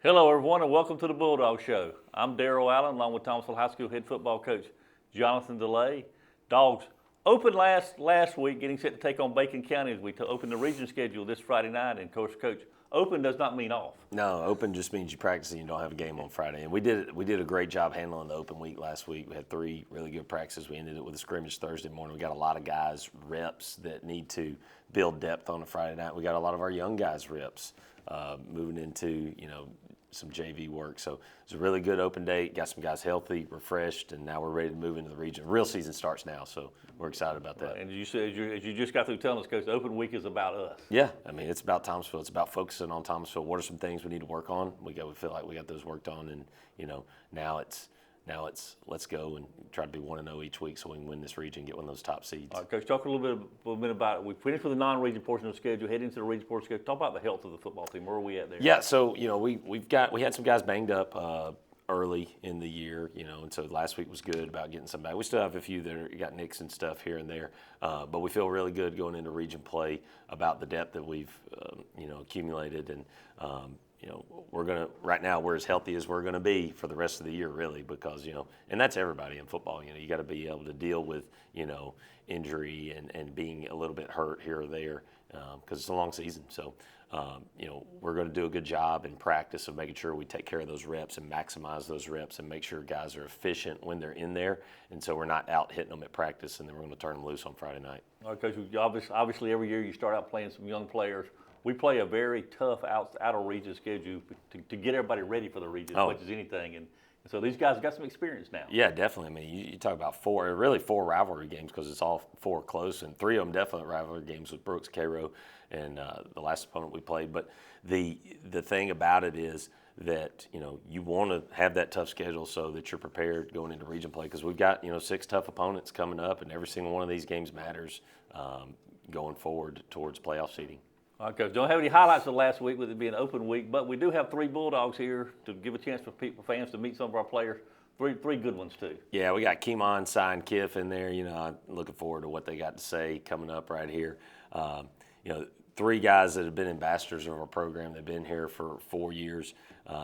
Hello, everyone, and welcome to the Bulldog Show. I'm Darrell Allen, along with Thomasville High School head football coach Jonathan DeLay. Dogs opened last week, getting set to take on Bacon County as we open the region schedule this Friday night. And, Coach, open does not mean off. No, open just means you practice and you don't have a game on Friday. And we did a great job handling the open week last week. We had 3 really good practices. We ended it with a scrimmage Thursday morning. We got a lot of guys reps that need to build depth on a Friday night. We got a lot of our young guys reps moving into some JV work. So it's a really good open day. Got some guys healthy, refreshed, and now we're ready to move into the region. Real season starts now, so we're excited about that. Right. And you said, as you just got through telling us, Coach, the open week is about us. Yeah, I mean, it's about Thomasville. It's about focusing on Thomasville. What are some things we need to work on? We feel like we got those worked on, and now it's let's go and try to be 1-0 each week so we can win this region, get one of those top seeds. All right, Coach, talk a little bit about it. We finished with the non-region portion of the schedule, head into the region portion of the schedule. Talk about the health of the football team. Where are we at there? Yeah, so we had some guys banged up early in the year, and so last week was good about getting some back. We still have a few that got nicks and stuff here and there, but we feel really good going into region play about the depth that we've accumulated, and right now we're as healthy as we're gonna be for the rest of the year, really, because and that's everybody in football. You got to be able to deal with injury and being a little bit hurt here or there because it's a long season. So we're going to do a good job in practice of making sure we take care of those reps and maximize those reps and make sure guys are efficient when they're in there, and so we're not out hitting them at practice and then we're going to turn them loose on Friday night. All right, Coach, obviously every year you start out playing some young players. We play a very tough outer region schedule to get everybody ready for the region as much as anything. And so these guys have got some experience now. Yeah, definitely. I mean, you talk about 4 rivalry games because it's all 4 close, and 3 of them definitely rivalry games with Brooks, Cairo, and the last opponent we played. But the thing about it is that you want to have that tough schedule so that you're prepared going into region play, because we've got 6 tough opponents coming up, and every single one of these games matters going forward towards playoff seeding. All right, Coach. Don't have any highlights of last week with it being an open week, but we do have 3 Bulldogs here to give a chance for fans to meet some of our players. Three good ones too. Yeah, we got Keemon, Cy, and Kiff in there. I'm looking forward to what they got to say coming up right here. 3 guys that have been ambassadors of our program. They've been here for 4 years,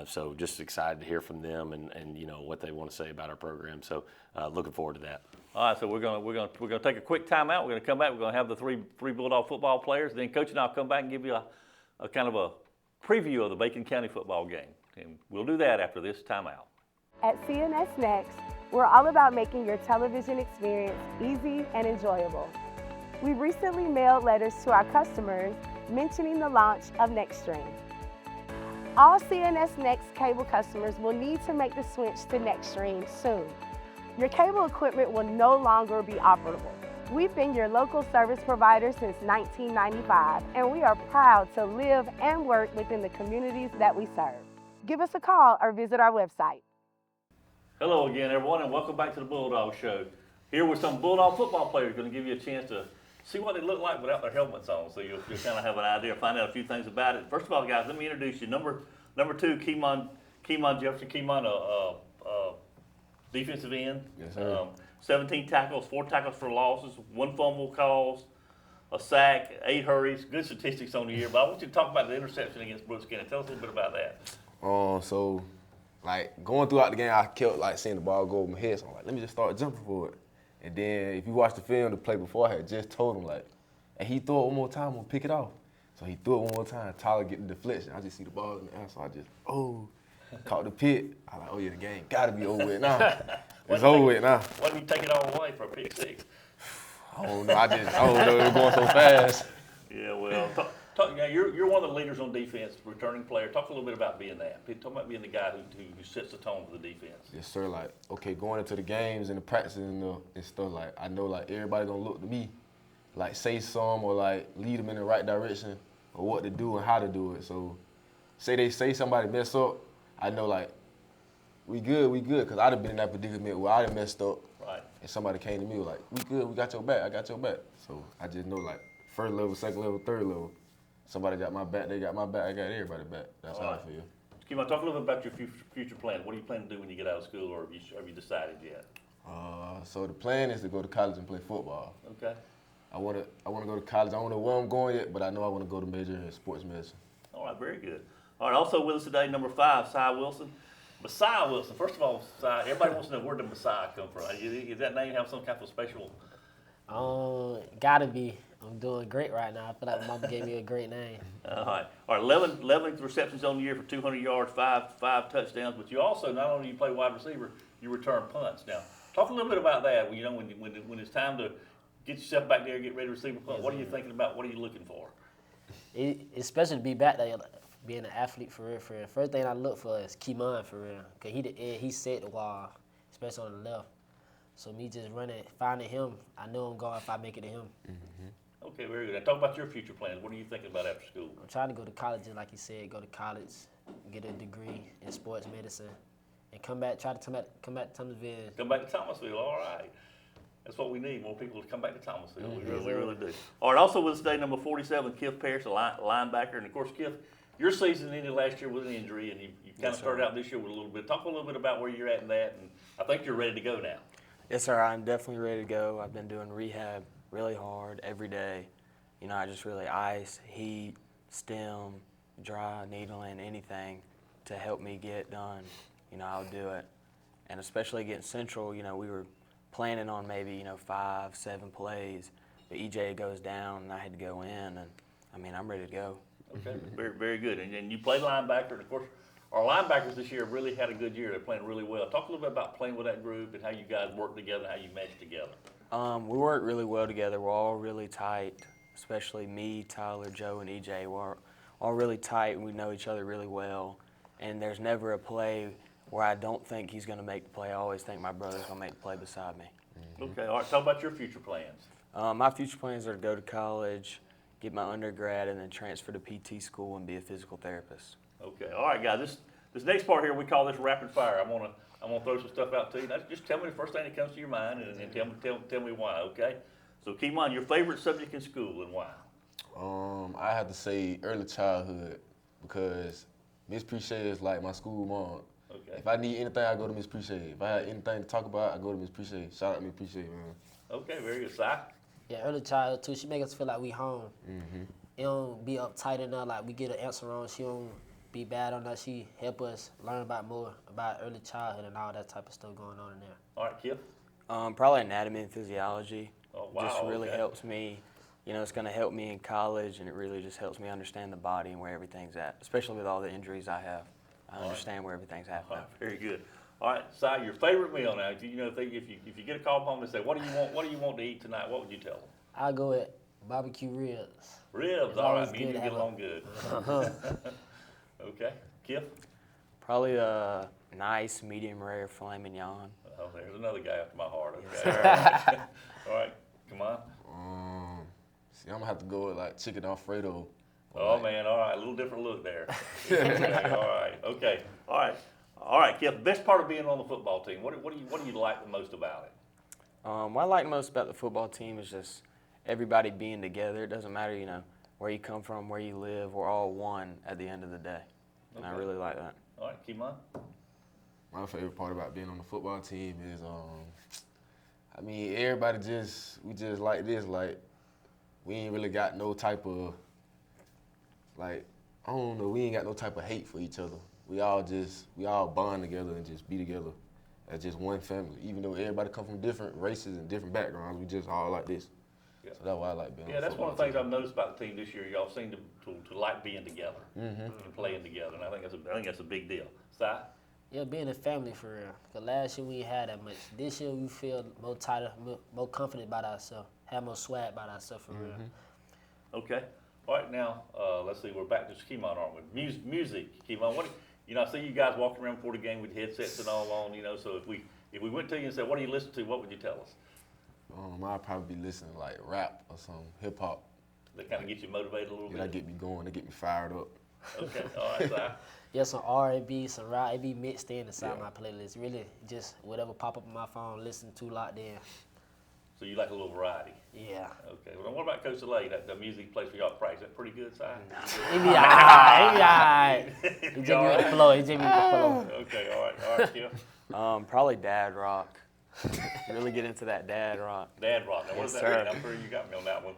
so just excited to hear from them and what they want to say about our program. So looking forward to that. All right, so we're gonna take a quick timeout. We're gonna come back. We're gonna have the three Bulldog football players. Then Coach and I'll come back and give you a kind of a preview of the Bacon County football game, and we'll do that after this timeout. At CNS Next, we're all about making your television experience easy and enjoyable. We recently mailed letters to our customers mentioning the launch of NextStream. All CNS Next cable customers will need to make the switch to NextStream soon. Your cable equipment will no longer be operable. We've been your local service provider since 1995, and we are proud to live and work within the communities that we serve. Give us a call or visit our website. Hello again, everyone, and welcome back to the Bulldog Show. Here with some Bulldog football players, going to give you a chance to see what they look like without their helmets on, so you'll kind of have an idea, find out a few things about it. First of all, guys, let me introduce you. Number 2, Keemon Jefferson. Keemon, defensive end. Yes, sir. 17 tackles, 4 tackles for losses, 1 fumble calls, a sack, 8 hurries. Good statistics on the year. But I want you to talk about the interception against Brooks County. Tell us a little bit about that. So going throughout the game, I kept seeing the ball go over my head. So I'm like, let me just start jumping for it. And then if you watch the film, the play before, I had just told him and he threw it one more time, I'm gonna pick it off. So he threw it one more time. Tyler get the deflection. I just see the ball in the air, so I just caught the pit. I like, the game gotta be over with now. It's over with now. Why did you take it all away for a pick 6? I don't know. I don't know. It was going so fast. Yeah, well, you're one of the leaders on defense, returning player. Talk a little bit about being that. Talk about being the guy who sets the tone for the defense. Yes, sir. Going into the games and the practices and stuff, I know everybody gonna look to me, say some or lead them in the right direction or what to do and how to do it. So, say somebody mess up, I know we good, because I'd have been in that predicament where I'd have messed up, right? And somebody came to me we good, we got your back, I got your back. So I just know first level, second level, third level. Somebody got my back, they got my back, I got everybody back. That's how I feel. Keemon, talk a little bit about your future plans. What do you plan to do when you get out of school, or have you decided yet? So the plan is to go to college and play football. Okay. I want to go to college. I don't know where I'm going yet, but I know I want to go to major in sports medicine. All right, very good. All right, also with us today, number 5, Cy Wilson. Messiah Wilson. First of all, Cy, everybody wants to know where did Messiah come from. Does that name have some kind of special? Gotta be. I'm doing great right now. I feel like Mama gave me a great name. All right. 11 receptions on the year for 200 yards, five touchdowns. But you also, not only you play wide receiver, you return punts. Now, talk a little bit about that. You know, when it's time to get yourself back there, get ready to receive a punt. What are you thinking about? What are you looking for? It's special to be back there, being an athlete for real. First thing I look for is Keymon for real, cause he set the wall, especially on the left. So me just running, finding him, I know I'm going if I make it to him. Mm-hmm. Okay, very good. Now talk about your future plans. What are you thinking about after school? I'm trying to go to college, just like you said, go to college, get a degree in sports medicine, and come back to Thomasville. Come back to Thomasville. All right. That's what we need, more people to come back to Thomasville. We really do. All right, also with us today, number 47, Kiff Parrish, a linebacker. And, of course, Kiff, your season ended last year with an injury, and you kind of started out this year with a little bit. Talk a little bit about where you're at in that, and I think you're ready to go now. Yes, sir. I'm definitely ready to go. I've been doing rehab really hard every day. You know, I just really ice, heat, stem, dry, needling, anything to help me get done. You know, I'll do it. And especially against Central, you know, we were planning on maybe, 5, 7 plays, but EJ goes down and I had to go in, and I mean, I'm ready to go. Okay, very, very good. And you play linebacker, and of course, our linebackers this year really had a good year. They're playing really well. Talk a little bit about playing with that group and how you guys work together, how you mesh together. We work really well together. We're all really tight, especially me, Tyler, Joe, and EJ. We're all really tight, and we know each other really well. And there's never a play where I don't think he's going to make the play. I always think my brother's going to make the play beside me. Okay, all right. Talk about your future plans. My future plans are to go to college, get my undergrad, and then transfer to PT school and be a physical therapist. Okay, all right, guys. This next part here, we call this rapid fire. I'm gonna throw some stuff out to you. Now, just tell me the first thing that comes to your mind, and tell me why. Okay. So, Keymon, your favorite subject in school and why? I have to say early childhood because Miss Preche is like my school mom. Okay. If I need anything, I go to Miss Preche. If I have anything to talk about, I go to Miss Preche. Shout out to Miss Preche, man. Okay, very good. Si? Yeah, early childhood too. She make us feel like we home. It don't be uptight enough. Like we get an answer wrong, she don't be bad on us. She help us learn more about early childhood and all that type of stuff going on in there. All right, Kip? Probably anatomy and physiology. Oh, wow. Just really okay. helps me. You know, it's going to help me in college, and it really just helps me understand the body and where everything's at, especially with all the injuries I have. I understand where everything's All happening. right, very good. All right, Si, your favorite meal now. If you get a call home and say, what do you want to eat tonight? What would you tell them? I go with barbecue ribs. Ribs. It's All always right, me and good you to get have along good. Okay, Kip? Probably a nice medium rare filet mignon. Oh, there's another guy after my heart. Okay. Yes, All right, come on. See, I'm gonna have to go with like chicken Alfredo. Oh man, all right, a little different look there. Okay, all right, Kip. Best part of being on the football team. What do you like the most about it? What I like most about the football team is just everybody being together. It doesn't matter, where you come from, where you live. We're all one at the end of the day, and I really like that. All right, keep on. My favorite part about being on the football team is, everybody we just like this. Like, we ain't really got no type of, like, I don't know, we ain't got no type of hate for each other. We all bond together and just be together as just one family. Even though everybody come from different races and different backgrounds, we just all like this. Yeah. So that's why I like being on Yeah, the that's one of the football things team. I've noticed about the team this year. Y'all seem to like being together and playing together, and I think that's a big deal. Si? Yeah, being a family for real. Cause last year we ain't had that much. This year we feel more tighter, more confident about ourselves, have more swag about ourselves for real. Okay. All right, now let's see. We're back to Keymon, aren't we? Music, Keymon. I see you guys walking around before the game with headsets and all on. So if we went to you and said, "What do you listen to?" What would you tell us? I'd probably be listening to like rap or some hip hop. That kind of get you motivated a little bit. That get me going. That get me fired up. Okay. All right, Si. Yeah, some R&B, some rock, it be mixed in inside my playlist. Really, just whatever pop up on my phone, listen to locked in. So you like a little variety. Yeah. Okay. Well, what about Coach Delay? The music place for y'all to practice. Is that pretty good, Si? He be alright. He just be with the flow. Okay. All right, Kim. Probably dad rock. Really get into that dad rock. Dad rock. Now, what does Yes, that sir. mean? I'm sure you got me on that one.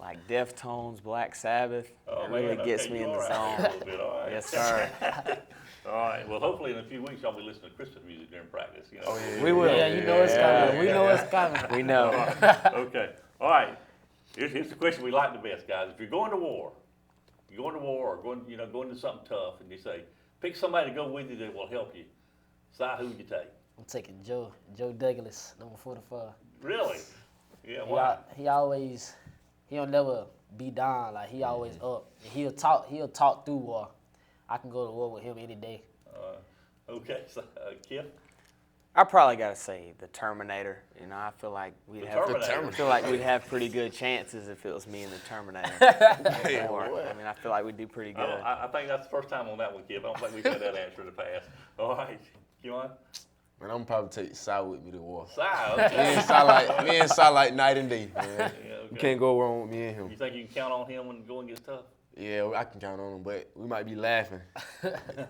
like Deftones, Black Sabbath. Oh, It really man, gets okay, me you in the are out zone. there a little bit, all right. Yes, sir. All right. Well, hopefully in a few weeks y'all be listening to Christmas music during practice. You know? Oh, yeah. We will. Yeah, you know it's coming. We know it's coming. We know. Okay. All right. Here's the question we like the best, guys. If you're going to war, or going to something tough, and you say, pick somebody to go with you that will help you. Si, who would you take? I'm taking Joe Douglas, number 45. Really? Yeah. Why? He don't never be down. Like he always up. And he'll talk through war. I can go to war with him any day. Okay. So, Kip. I probably gotta say the Terminator. You know, I feel like we'd have. Terminator. I feel like we'd have pretty good chances if it was me and the Terminator. Or, I mean, I feel like we'd do pretty good. I think that's the first time on that one, Kip. I don't think we've had that answer in the past. All right. Keon? Man, I'm gonna probably take Si with me to war. Si, okay. Me and Si like night and day, man. Yeah, okay. You can't go wrong with me and him. You think you can count on him when going gets tough? Yeah, I can count on him, but we might be laughing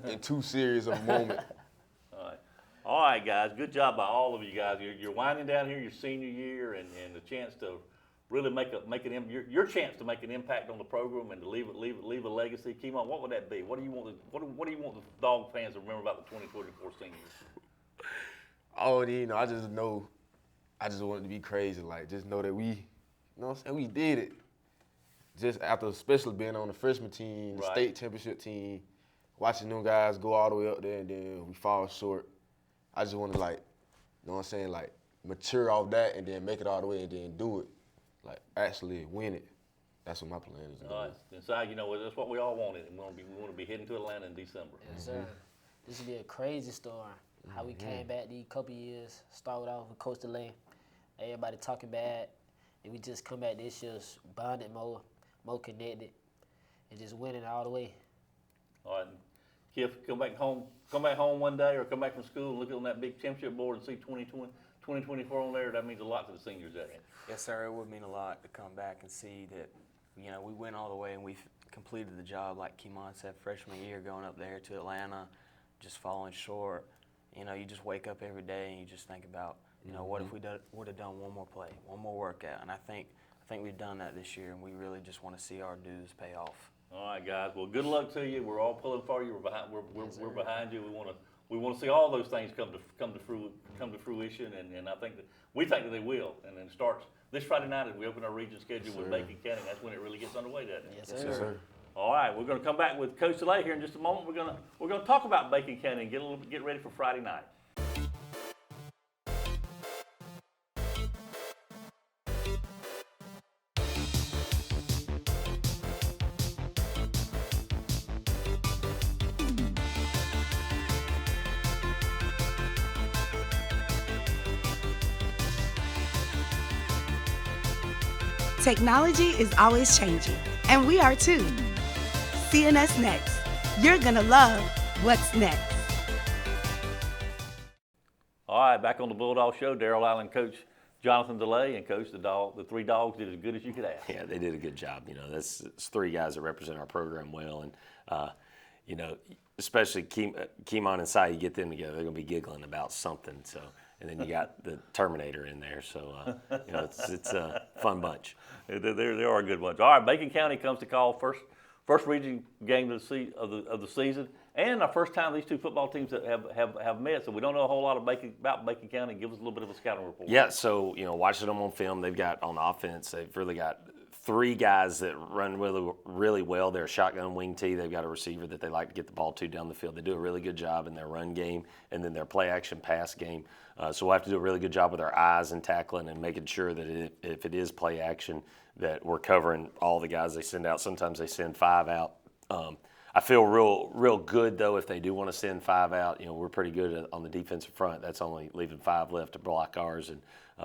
in too serious of a moment. All right, guys. Good job by all of you guys. You're winding down here your senior year, and the chance to really your chance to make an impact on the program and to leave a legacy. Keemon, what would that be? What do you want the Dog fans to remember about the 2024 seniors? Oh, I just want it to be crazy. Like, just know that we did it. Just after, especially being on the freshman team, the Right. state championship team, watching them guys go all the way up there, and then we fall short. I just want to, mature off that and then make it all the way and then do it. Like, actually win it. That's what my plan is. All right. Inside, that's what we all wanted, and we want to be heading to Atlanta in December. Yes, sir. This will be a crazy story. How we came back these couple years, started off with Coach DeLay, everybody talking bad, and we just come back this year bonded more connected, and just winning all the way. All right. Kip, come back home one day, or come back from school and look on that big championship board and see 2024 on there. That means a lot to the seniors there. Yes, sir. It would mean a lot to come back and see that, we went all the way and we've completed the job, like Keemon said, freshman year, going up there to Atlanta, just falling short. You just wake up every day and you just think about, what if we would have done one more play, one more workout? And I think we've done that this year, and we really just want to see our dues pay off. All right, guys. Well, good luck to you. We're all pulling for you. We're behind you. We want to see all those things come to fruition, and I think that we think that they will. And then starts this Friday night as we open our region schedule with Macon County. That's when it really gets underway, doesn't it? Yes, sir. Yes, sir. All right, we're going to come back with Coach DeLay here in just a moment. We're going to talk about Macon County and get ready for Friday night. Technology is always changing, and we are too. CNS Next. You're gonna love what's next. All right, back on the Bulldog Show. Darrell Allen, Coach Jonathan DeLay, and Coach the three dogs did as good as you could ask. Yeah, they did a good job. It's three guys that represent our program well, and especially Keemon and Si, you get them together, they're going to be giggling about something. So, and then you got the Terminator in there, so it's a fun bunch. They are a good bunch. All right, Macon County comes to call first region game of the season, and our first time these two football teams that have met. So we don't know a whole lot about Macon County. Give us a little bit of a scouting report. Yeah, so watching them on film, they've got on offense, they've really got three guys that run really, really well. They're a shotgun wing tee. They've got a receiver that they like to get the ball to down the field. They do a really good job in their run game and then their play action pass game. So we'll have to do a really good job with our eyes and tackling and making sure that if it is play action, that we're covering all the guys they send out. Sometimes they send five out. I feel real good, though, if they do want to send five out. We're pretty good on the defensive front. That's only leaving five left to block ours. And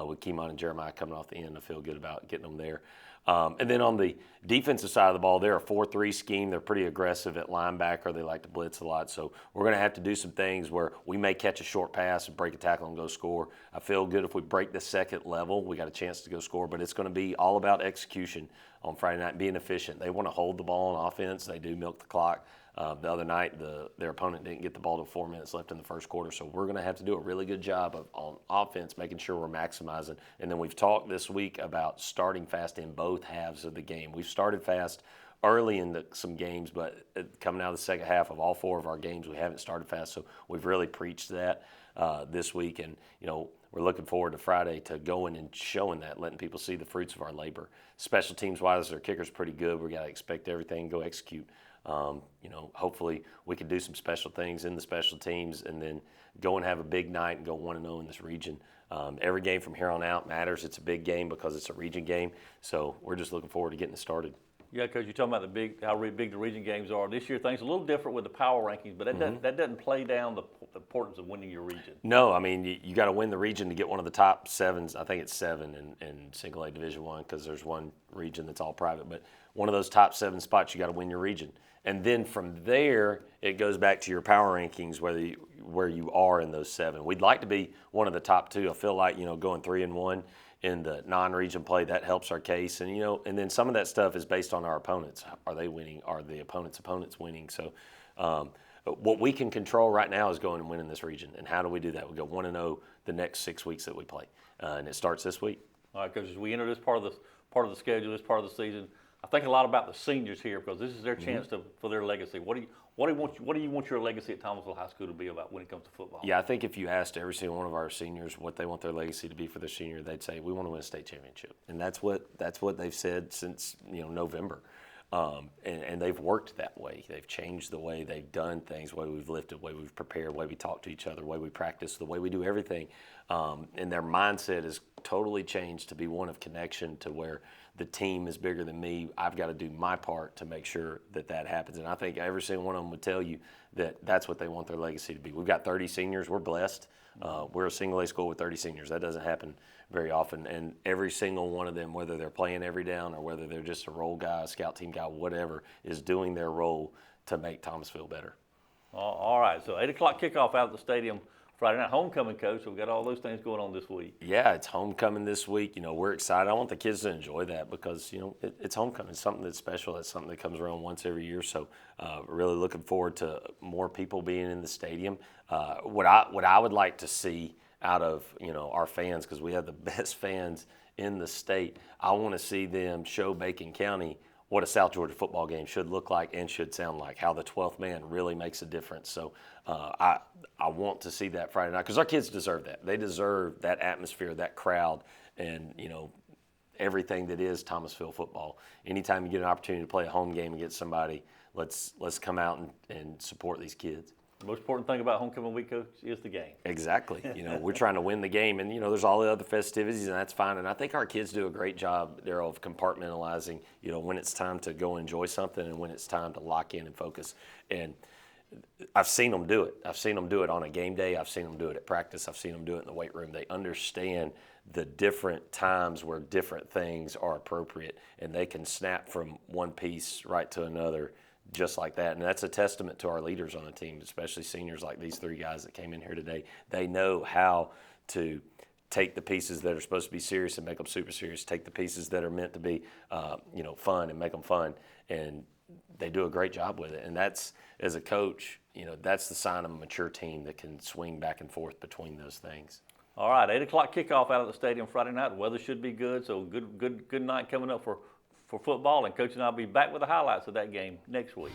with Keemon and Jeremiah coming off the end, I feel good about getting them there. And then on the defensive side of the ball, they're a 4-3 scheme. They're pretty aggressive at linebacker. They like to blitz a lot. So we're going to have to do some things where we may catch a short pass and break a tackle and go score. I feel good if we break the second level, we got a chance to go score. But it's going to be all about execution on Friday night, being efficient. They want to hold the ball on offense. They do milk the clock. The other night, their opponent didn't get the ball to 4 minutes left in the first quarter, so we're going to have to do a really good job on offense, making sure we're maximizing. And then we've talked this week about starting fast in both halves of the game. We've started fast early in some games, but coming out of the second half of all 4 of our games, we haven't started fast, so we've really preached that this week. And, we're looking forward to Friday to going and showing that, letting people see the fruits of our labor. Special teams-wise, their kicker's pretty good. We got to expect everything, go execute. Hopefully we can do some special things in the special teams and then go and have a big night and go 1-0 in this region. Every game from here on out matters. It's a big game because it's a region game, so we're just looking forward to getting it started. Yeah, Coach, you're talking about how big the region games are. This year, things are a little different with the power rankings, but that doesn't play down the importance of winning your region. No, I mean, you got to win the region to get one of the top 7s. I think it's 7 in Single A Division I because there's one region that's all private. But one of those top 7 spots, you got to win your region. And then from there, it goes back to your power rankings, where you are in those 7. We'd like to be one of the top 2. I feel like, going 3-1 in the non-region play, that helps our case. And, and then some of that stuff is based on our opponents. Are they winning? Are the opponents winning? So what we can control right now is going and winning this region. And how do we do that? We go 1-0 the next 6 weeks that we play. And it starts this week. All right, Coach, as we enter this part of the schedule, this part of the season, I think a lot about the seniors here because this is their chance for their legacy. What do you want your legacy at Thomasville High School to be about when it comes to football? Yeah, I think if you asked every single one of our seniors what they want their legacy to be for their senior, they'd say we want to win a state championship, and that's what they've said since November. And they've worked that way. They've changed the way they've done things, the way we've lifted, the way we've prepared, the way we talk to each other, the way we practice, the way we do everything. And their mindset has totally changed to be one of connection to where the team is bigger than me. I've got to do my part to make sure that happens. And I think every single one of them would tell you that that's what they want their legacy to be. We've got 30 seniors. We're blessed. We're a single A school with 30 seniors. That doesn't happen very often. And every single one of them, whether they're playing every down or whether they're just a role guy, a scout team guy, whatever, is doing their role to make Thomasville better. All right. So 8 o'clock kickoff out at the stadium Friday night. Homecoming, Coach. So we've got all those things going on this week. Yeah, it's homecoming this week. We're excited. I want the kids to enjoy that because, it's homecoming. It's something that's special. It's something that comes around once every year. So really looking forward to more people being in the stadium. What I would like to see out of, our fans, because we have the best fans in the state, I want to see them show Bacon County what a South Georgia football game should look like and should sound like, how the 12th man really makes a difference. So I want to see that Friday night because our kids deserve that. They deserve that atmosphere, that crowd, and, everything that is Thomasville football. Anytime you get an opportunity to play a home game against somebody, let's come out and support these kids. The most important thing about homecoming week, Coach, is the game. Exactly. We're trying to win the game, and there's all the other festivities, and that's fine. And I think our kids do a great job, Darrell, of compartmentalizing, when it's time to go enjoy something and when it's time to lock in and focus. And I've seen them do it. I've seen them do it on a game day. I've seen them do it at practice. I've seen them do it in the weight room. They understand the different times where different things are appropriate, and they can snap from one piece right to another just like that. And that's a testament to our leaders on the team, especially seniors like these 3 guys that came in here today. They know how to take the pieces that are supposed to be serious and make them super serious, take the pieces that are meant to be, fun and make them fun. And they do a great job with it. And that's, as a coach, that's the sign of a mature team that can swing back and forth between those things. All right, 8 o'clock kickoff out at the stadium Friday night. The weather should be good, so good night coming up for football. And Coach and I will be back with the highlights of that game next week.